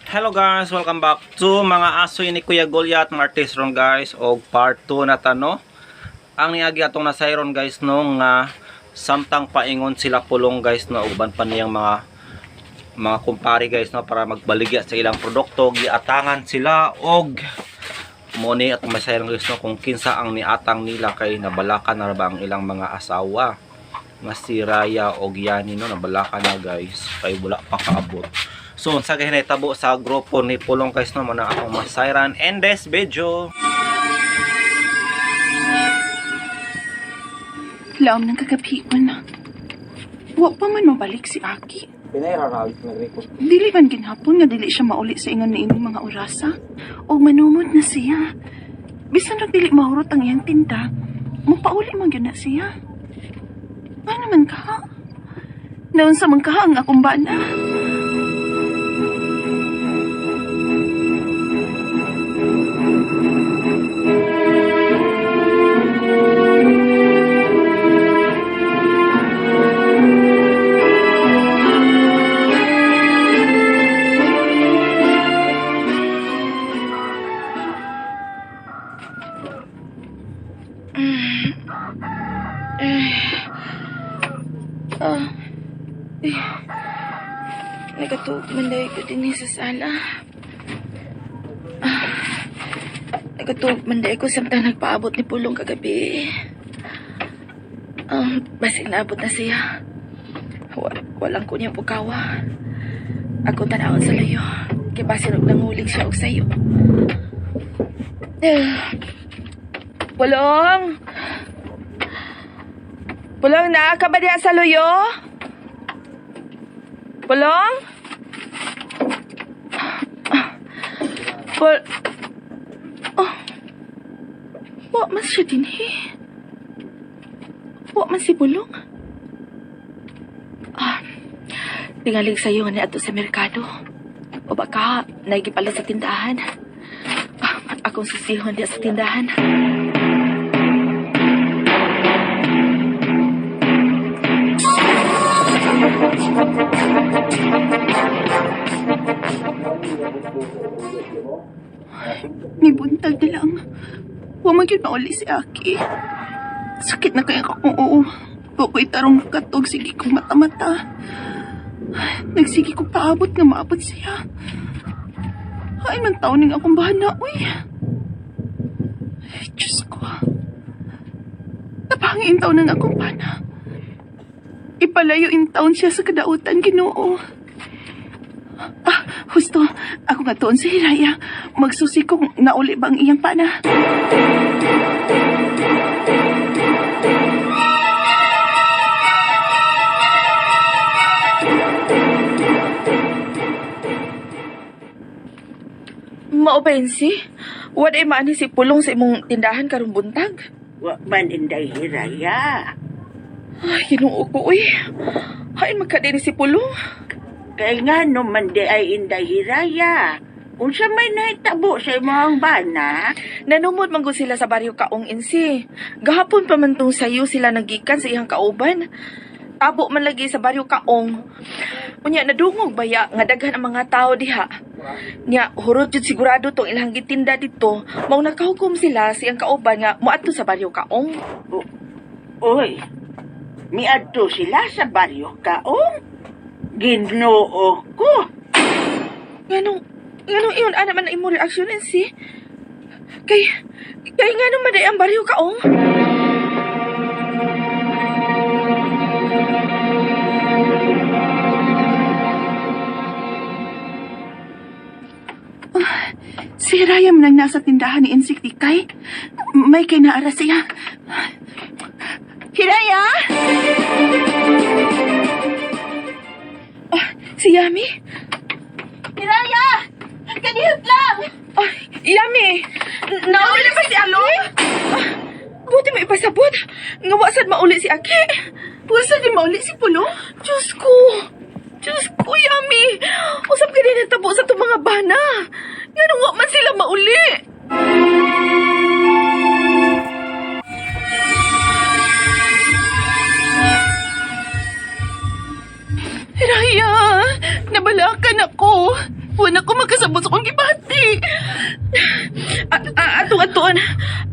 Hello guys, welcome back to mga asoy ni Kuya Goliath Martes ron guys og part 2 na tano. Ang niagi atong nasayron guys no nga samtang paingon sila pulong guys no uban pa niyang mga kumpare guys no para magbaligya sa ilang produkto giatangan sila og money at masayron guys no kung kinsa ang niatang nila kay nabalakan na ba ang ilang mga asawa nga si Raya og Yani no nabalakan na guys kay wala pa kaabot. So, sa hinahitabo sa grupo ni Pulong guys no, muna akong masayran and this video. Laom ng kagabihan na. Wa pa man mabalik si Aki. Pinahiraragit nag-record. Dili man ginhapon nga dili siya mauli sa ingon ni ining mga orasa. O manumod na siya. Bisan ra dili mahurot ang iyang tinda, mapauli man gyud na siya. Ano man ka? Naon sa man ka ang akong bana? Nagatug manday ko din sa sala. Nagatug manday ko samtang nagpaabot ni Pulong kagabi. Basig naabot na siya. Walang ko niyang pukawa. Ako tanawon sa layo. Kaya basin og nangulig siya og sayo. Pulong! Pulong na ka ba diya sa luyo? Pulong? Wa man siya din Wa man si Pulong. Tingalig sa'yo nga ato sa merkado. O baka naigipala sa tindahan. Akong susihon diya sa tindahan. May buntag na lang. Huwag magyod mauli si Aki. Sakit na kaya akong oo. Huwag tarong katog. Sige kong mata-mata. Nagsige kong paabot nga maabot siya. Ay man taon ng akong bahana. Uy. Ay, Diyos ko. Napangin taon ng akong bahana. Ipalayo in taon siya sa kadautan, Ginoo. Husto, ako nga toon sa Hiraya. Magsusi kong nauli ba ang iyang pana? Maubensi? Wad ay maani si Pulong sa imong tindahan karong buntag? Wa man inday Hiraya. Ay, Ginoo ko, uy. Hain magkadini si Pulong. Kaya nga naman di ay inday Hiraya. Kung siya may nahitabo sa imong bana, Nanumod man gud sila sa baryo Kaong Insi. Gahapon pa man tong sayo sila nagikan sa iyang kauban. Tabo man lagi sa baryo Kaong. Unya nadungog baya nga daghan ang mga tao diha. Nya hurot jud sigurado tong ilang gitinda dito, mao nakahukom sila sa iyang kauban nga moadto sa baryo Kaong. Uy, miadto sila sa baryo Kaong. Ginoo ko. Nganong iyon ana man na imo reaksyon Insi? Kay nganong maday ang baryo Kaong? Si Raya man ang nasa tindahan ni Insik Tikay. May kinaara siya. Hiraya! Si Yami? Hiraya! Kanihot lang! Yami! Nauli na ba si Aki? Buti mo ipasabot. Ngawasad mauli si Aki. Wasad di mauli si Pulo? Diyos ko, Yami! Usap ka din natabo sa itong mga bana. Ganun nga man sila mauli. Raya, nabalakan ako. Wala ko magkasabot sa kong gibati. Atong-aton,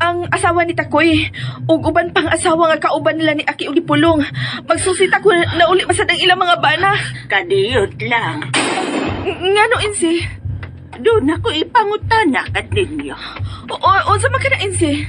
ang asawa ni Takoy, ug uban pang asawa nga kauban nila ni Aki ug Pulong. Magsusit ako na uli masad ang ilang mga bana. Kadiyot lang. Ngano, Insi? Doon ako ipangutana kat ninyo. Unsa man ka na, Insi?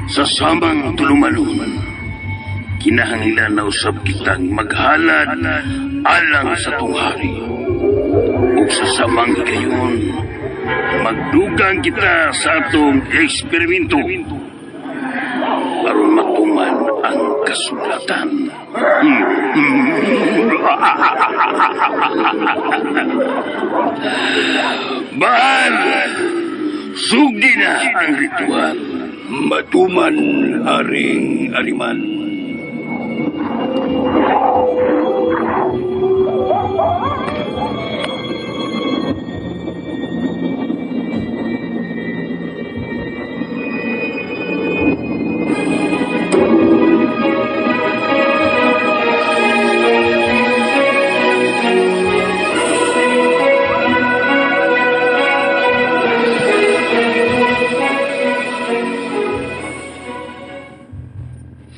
Sa samang tulumanon, kinahanglan na usab kitang maghalad alang sa tunghari. O sa samang gayon, magdugang kita sa atong eksperimento aron matuman ang kasulatan. Bahal! Sugdi na ang ritual. Matuman, Haring Ariman.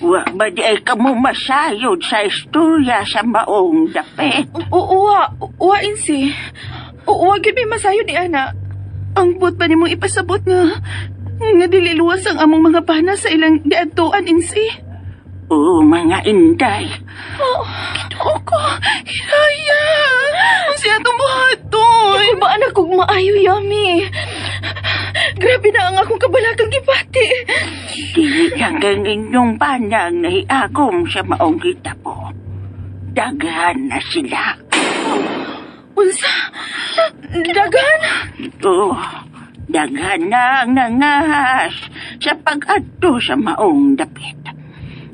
Wa ba di ay kamo masayod sa istorya sa maong dapit? Uwa, Insi. Uwa, gid may masayo ni Ana. Ang buot ba nimong ipasabot nga dililuwas ang among mga bana sa ilang diadtuan, Insi? Oo, mga inday. Ginoo ko, Hiraya. Ang siya itong buhaton. Ako ba anak kong maayo, Yami? Grabe na ang akong kabalagang gibati. Dili lang kang inyong banang nahiagom sa maong hitabo. Daghan na sila. Unsa? Dagan? Oo, daghan na ang nangahas sa pag-adto sa maong dapit.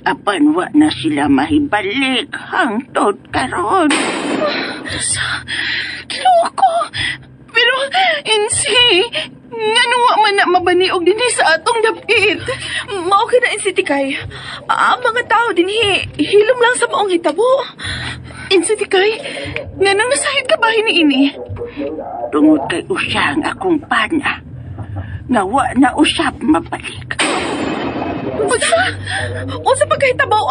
Apan wa na sila mahibalik hangtod karon. Kiloko. Pero, Insi, ngano wa man na mabaniog din sa atong dapit. Mao ka na, Insi Tikay. Ang mga tao din hilom lang sa maong hitabo. Insi Tikay, nganong nasahid ka bahay ni ini? Tungod kay usang akong pana, nga wa na usap mabalik. Unsa? Unsa pagkahitabaw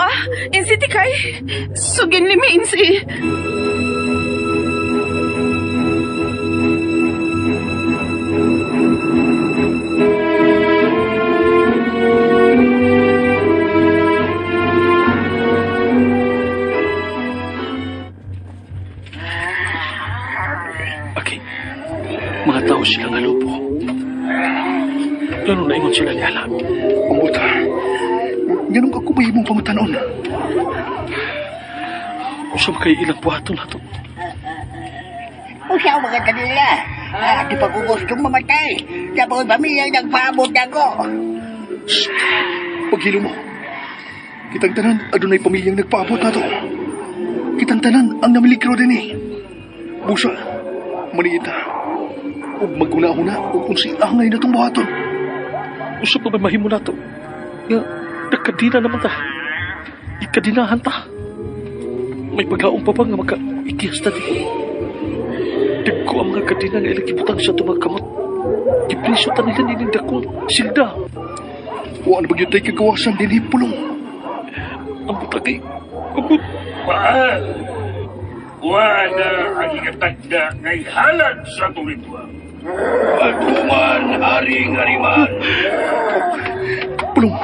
Insi Tikay? Sugin limi, Insi. Okay. Mga tao sila nga lupo. Lalo na ingon sila ni Alam. Umuta, ganun ka kubay mong pangutanon. Usap kayo ilang buhaton na to. Usaw mga kanila. Di pa ko gustong mamatay. Tapos pamilyang nagpaabot ako. Paghilo mo. Kitang tanan, adunay pamilyang nagpaabot na to. Kitang tanan, ang namiligro din eh. Busa, maniita. O maguna-una o kung si angay na itong buhaton. Usap na may mahimo na to. Nga, nagkadina naman ta. Ikadinahan ta. May paglaong pa ba nga maka-ikiyas na di. Dagko ang mga kadina nga ilang ibutang sa tumagkamot. Ipriso ta nila nininda kong silda. O ano ba yun tayo kagawasan din Pulong? Ang butagay. Abot. Mahal! Wala ang ikatagda ngay halad sa turitwa. Patuman, Haring Ariman! Pulong,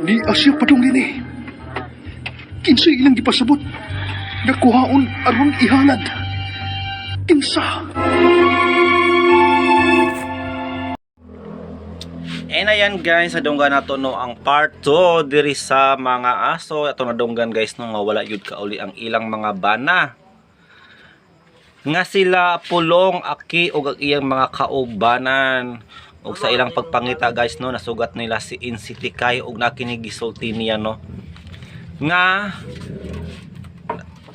ni Asya padong din eh. Kinsa ilang gipasabot. Nakuhaon aron ihalad. Kinsa? And ayan guys, nadunggan nato no ang part 2 diri sa mga aso. Ato nadunggan guys no nga wala yun kauli ang ilang mga bana. Nga sila Pulong, Aki ug ang iyang mga kaubanan. Og sa ilang pagpangita guys no, nasugat nila si Insi Tikay og nakinigisulti niya no. Nga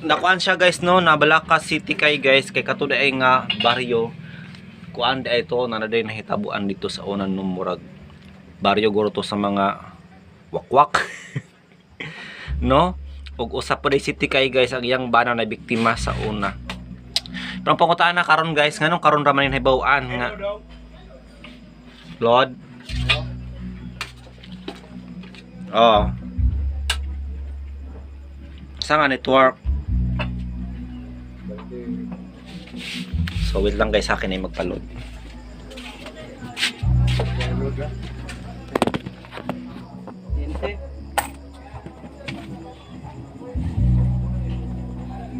nakuan siya guys no, nabalaka si Tikay guys kay katuday nga baryo. Kuan di ito na naday nahitabuan dito sa unan no, murag baryo guro to sa mga wakwak. No? Ug usap pa day si Tikay guys ang iyang bana na biktima sa una. Pero ang pangutaan na karon guys, nganong karon ra man hibawaan nga Lord. Oh. Sa nga network. So wait lang guys, sa akin ay magpa-load.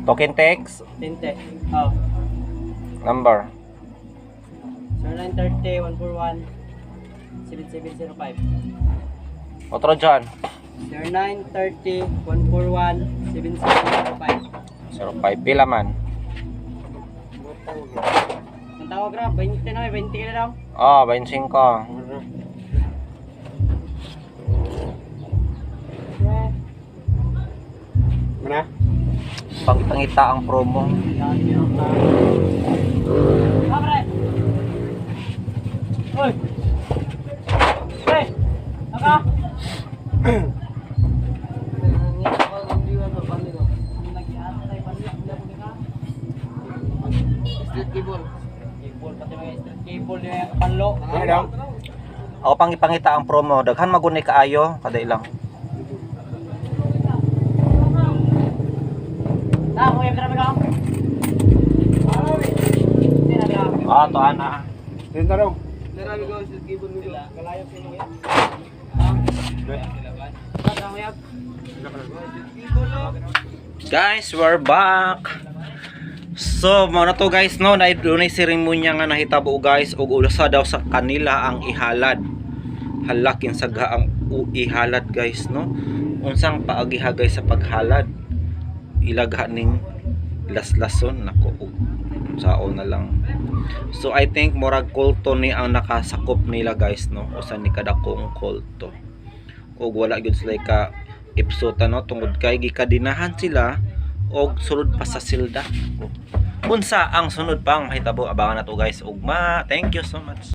Token text Tinte. Oh. number 0930-141-7705. otro dyan 0930-141-7705. 05 pila man. Ang tawag na, 20 na, 20 ka na daw. Oh 25. Mana? Pangita ang promo. Abre! Hoy! Hey! Aka! Street cable. Cable, pati mga street cable niya yung panlo. Ano daw? Ako pangipangita ang promo. Daghan magunay kaayo kada ilang. Na, kung yung drama ka. Ah, to ana. Tinta daw. Marami ko street cable nila. Kalayap sino yan? Guys, we're back. So, mo na to guys no, na dunay seremonya nga nahitabo guys ug usa daw sa kanila ang ihalad. Halakin sagha ang ihalad guys no. Unsang paagiha guys sa paghalad? Ilagha ning laslason nako saon na lang. So I think murag kulto ni ang nakasakop nila guys no, usa ni kada kong kulto. Ug wala gyud sila ka ipsuta no tungod kay gikadinahan sila og sulod pa sa silda. Unsa ang sunod pang mahitabo abangan nato guys ugma. Thank you so much.